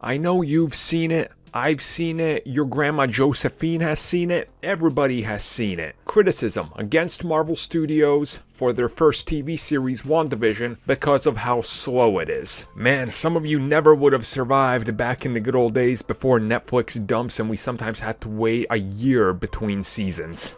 I know you've seen it. I've seen it, your grandma Josephine has seen it, everybody has seen it. Criticism against Marvel Studios for their first TV series, WandaVision, because of how slow it is. Man, some of you never would have survived back in the good old days before Netflix dumps and we sometimes had to wait a year between seasons.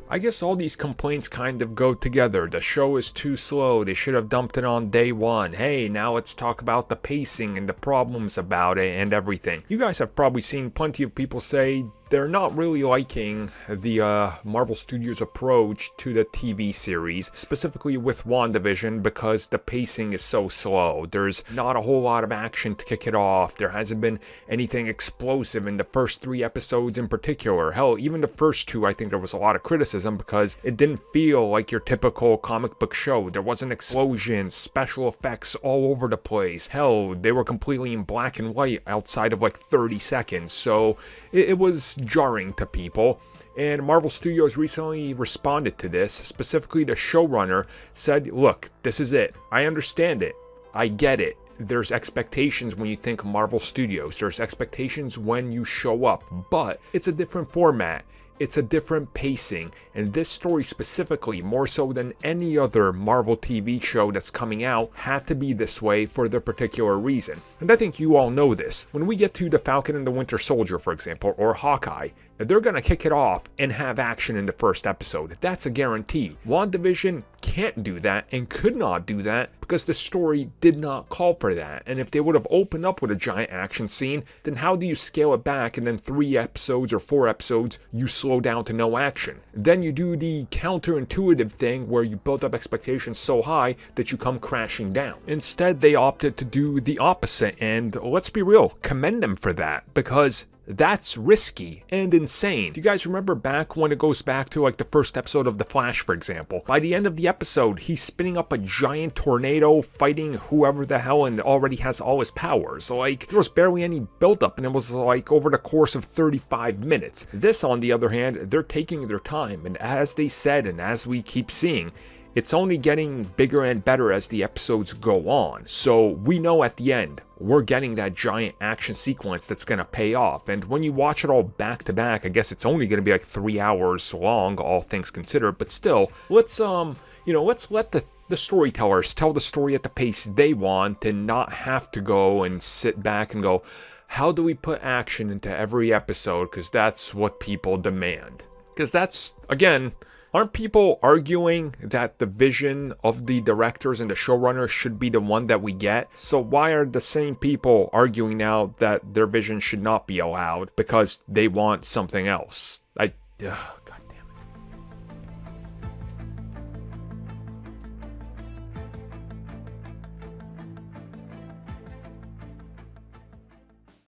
I guess all these complaints kind of go together. The show is too slow, they should have dumped it on day one. Hey, now let's talk about the pacing and the problems about it and everything. You guys have probably seen plenty of people say they're not really liking the Marvel Studios approach to the TV series, specifically with WandaVision, because the pacing is so slow. There's not a whole lot of action to kick it off. There hasn't been anything explosive in the first 3 episodes in particular. Hell, even the first 2, I think there was a lot of criticism because it didn't feel like your typical comic book show. There wasn't explosions, special effects all over the place. Hell, they were completely in black and white outside of like 30 seconds. So it was jarring to people, and Marvel Studios recently responded to this. Specifically, the showrunner said, look, this is it. I understand it. I get it. There's expectations when you think Marvel Studios. There's expectations when you show up, but it's a different format. It's a different pacing, and this story specifically, more so than any other Marvel TV show that's coming out, had to be this way for the particular reason. And I think you all know this. When we get to The Falcon and the Winter Soldier, for example, or Hawkeye, they're going to kick it off and have action in the first episode. That's a guarantee. WandaVision can't do that and could not do that because the story did not call for that. And if they would have opened up with a giant action scene, then how do you scale it back and then 3 episodes or 4 episodes you slow down to no action? Then you do the counterintuitive thing where you build up expectations so high that you come crashing down. Instead, they opted to do the opposite, and let's be real, commend them for that, because that's risky and insane. Do you guys remember back when it goes back to like the first episode of The Flash, for example? By the end of the episode, he's spinning up a giant tornado, fighting whoever the hell, and already has all his powers. Like, there was barely any build-up, and it was like over the course of 35 minutes. This, on the other hand, they're taking their time, and as they said, and as we keep seeing, it's only getting bigger and better as the episodes go on. So we know at the end, we're getting that giant action sequence that's going to pay off. And when you watch it all back to back, I guess it's only going to be like 3 hours long, all things considered. But still, let's let the storytellers tell the story at the pace they want and not have to go and sit back and go, how do we put action into every episode? Because that's what people demand. Because that's, again, aren't people arguing that the vision of the directors and the showrunners should be the one that we get? So why are the same people arguing now that their vision should not be allowed because they want something else?